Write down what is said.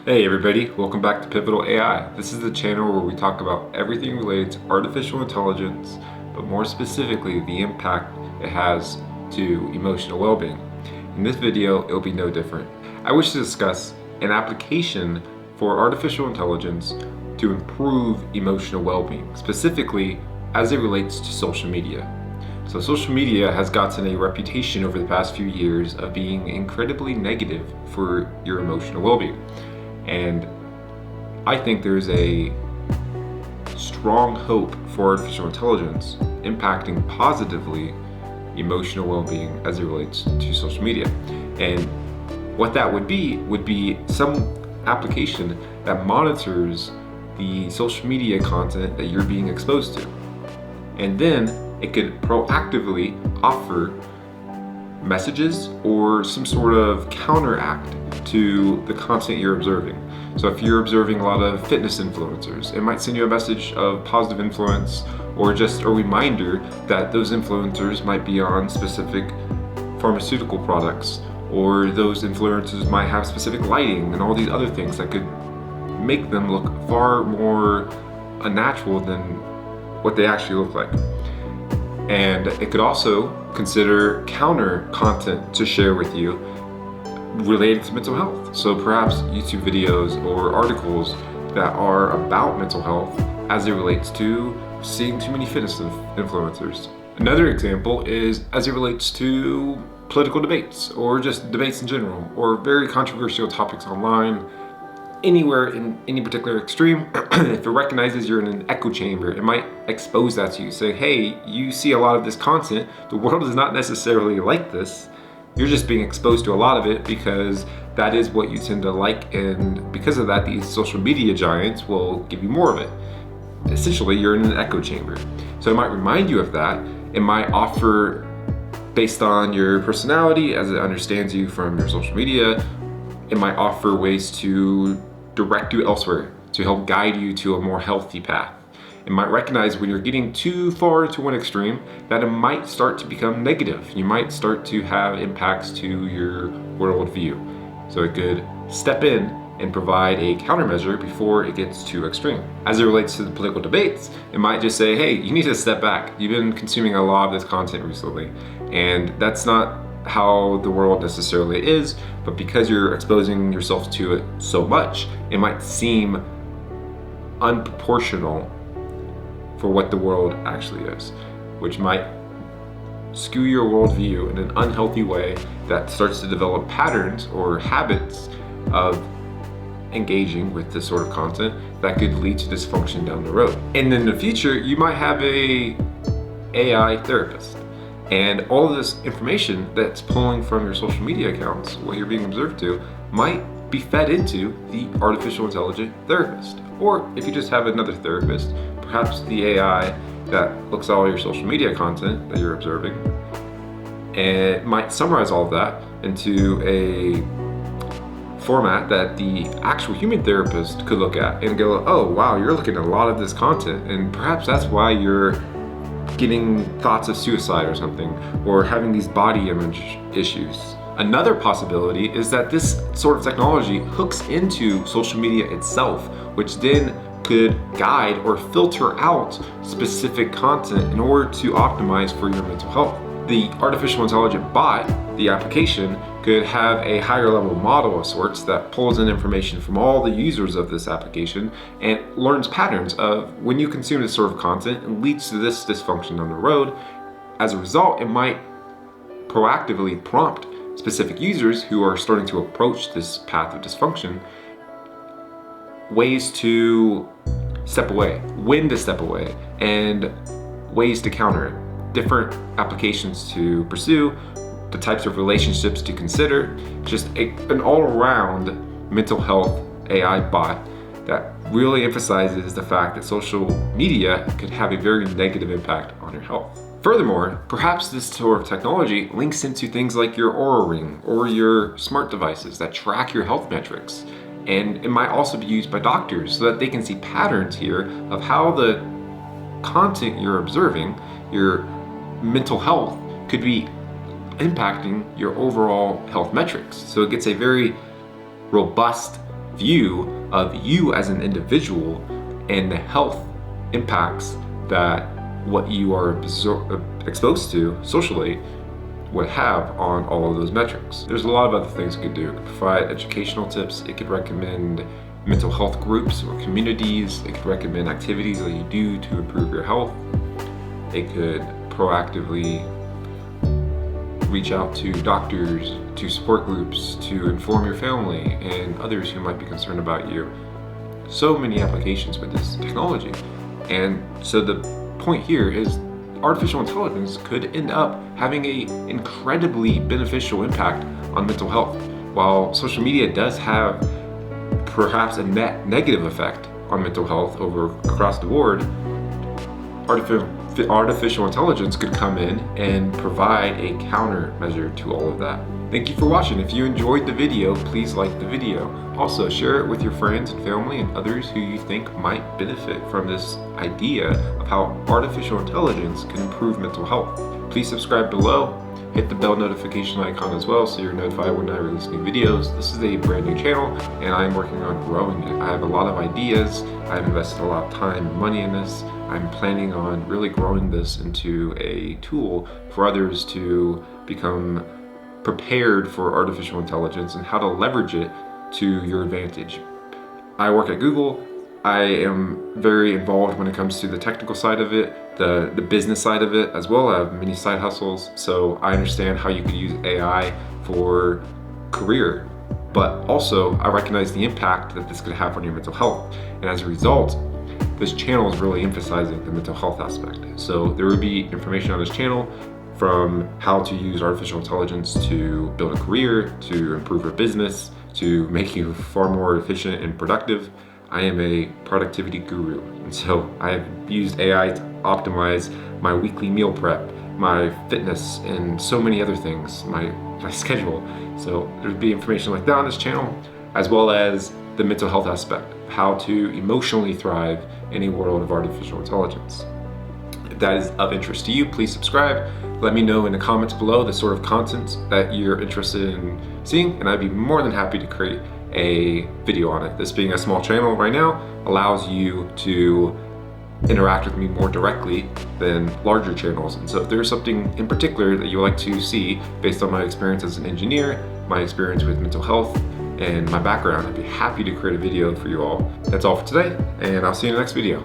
Hey everybody, welcome back to Pivotal AI. This is the channel where we talk about everything related to artificial intelligence, but more specifically the impact it has to emotional well-being. In this video, it'll be no different. I wish to discuss an application for artificial intelligence to improve emotional well-being, specifically as it relates to social media. So social media has gotten a reputation over the past few years of being incredibly negative for your emotional well-being. And I think there's a strong hope for artificial intelligence impacting positively emotional well-being as it relates to social media. And what that would be some application that monitors the social media content that you're being exposed to. And then it could proactively offer messages or some sort of counteract to the content you're observing. So if you're observing a lot of fitness influencers, it might send you a message of positive influence or just a reminder that those influencers might be on specific pharmaceutical products, or those influencers might have specific lighting and all these other things that could make them look far more unnatural than what they actually look like. And it could also consider counter content to share with you related to mental health. So perhaps YouTube videos or articles that are about mental health as it relates to seeing too many fitness influencers. Another example is as it relates to political debates or just debates in general, or very controversial topics online. Anywhere in any particular extreme, if it recognizes you're in an echo chamber, it might expose that to you. Say, hey, you see a lot of this content. The world is not necessarily like this. You're just being exposed to a lot of it because that is what you tend to like. And because of that, these social media giants will give you more of it. Essentially, you're in an echo chamber. So it might remind you of that. It might offer, based on your personality, as it understands you from your social media, it might offer ways to direct you elsewhere, to help guide you to a more healthy path. It might recognize when you're getting too far to one extreme that it might start to become negative. You might start to have impacts to your worldview. So it could step in and provide a countermeasure before it gets too extreme. As it relates to the political debates, it might just say, hey, you need to step back. You've been consuming a lot of this content recently, and that's not how the world necessarily is, but because you're exposing yourself to it so much, it might seem unproportional for what the world actually is, which might skew your worldview in an unhealthy way that starts to develop patterns or habits of engaging with this sort of content that could lead to dysfunction down the road. And in the future, you might have a AI therapist. And all of this information that's pulling from your social media accounts, what you're being observed to, might be fed into the artificial intelligent therapist. Or if you just have another therapist, perhaps the AI that looks at all your social media content that you're observing, and it might summarize all of that into a format that the actual human therapist could look at and go, oh wow, you're looking at a lot of this content, and perhaps that's why you're getting thoughts of suicide or something, or having these body image issues. Another possibility is that this sort of technology hooks into social media itself, which then could guide or filter out specific content in order to optimize for your mental health. The artificial intelligent bot, the application, could have a higher level model of sorts that pulls in information from all the users of this application and learns patterns of when you consume this sort of content and leads to this dysfunction down the road. As a result, it might proactively prompt specific users who are starting to approach this path of dysfunction ways to step away, when to step away, and ways to counter it. Different applications to pursue, the types of relationships to consider, just an all-around mental health AI bot that really emphasizes the fact that social media could have a very negative impact on your health. Furthermore, perhaps this sort of technology links into things like your Oura Ring or your smart devices that track your health metrics. And it might also be used by doctors so that they can see patterns here of how the content you're observing, your mental health, could be impacting your overall health metrics. So it gets a very robust view of you as an individual and the health impacts that what you are exposed to socially would have on all of those metrics. There's a lot of other things it could do. It could provide educational tips. It could recommend mental health groups or communities. It could recommend activities that you do to improve your health. It could proactively reach out to doctors, to support groups, to inform your family and others who might be concerned about you. So many applications with this technology. And so the point here is artificial intelligence could end up having an incredibly beneficial impact on mental health. While social media does have perhaps a net negative effect on mental health across the board, artificial intelligence could come in and provide a countermeasure to all of that. Thank you for watching. If you enjoyed the video, please like the video. Also, share it with your friends and family and others who you think might benefit from this idea of how artificial intelligence can improve mental health. Please subscribe below. Hit the bell notification icon as well so you're notified when I release new videos. This is a brand new channel and I'm working on growing it. I have a lot of ideas. I've invested a lot of time and money in this. I'm planning on really growing this into a tool for others to become prepared for artificial intelligence and how to leverage it to your advantage. I work at Google. I am very involved when it comes to the technical side of it, the business side of it, as well as many side hustles. So I understand how you could use AI for career, but also I recognize the impact that this could have on your mental health. And as a result, this channel is really emphasizing the mental health aspect. So there will be information on this channel from how to use artificial intelligence to build a career, to improve your business, to make you far more efficient and productive. I am a productivity guru, and so I've used AI to optimize my weekly meal prep, my fitness, and so many other things, my schedule. So there'll be information like that on this channel, as well as the mental health aspect, how to emotionally thrive in a world of artificial intelligence. If that is of interest to you, please subscribe. Let me know in the comments below the sort of content that you're interested in seeing, and I'd be more than happy to create a video on it. This being a small channel right now allows you to interact with me more directly than larger channels. And so if there's something in particular that you like to see based on my experience as an engineer, my experience with mental health, and my background, I'd be happy to create a video for you all. That's all for today, and I'll see you in the next video.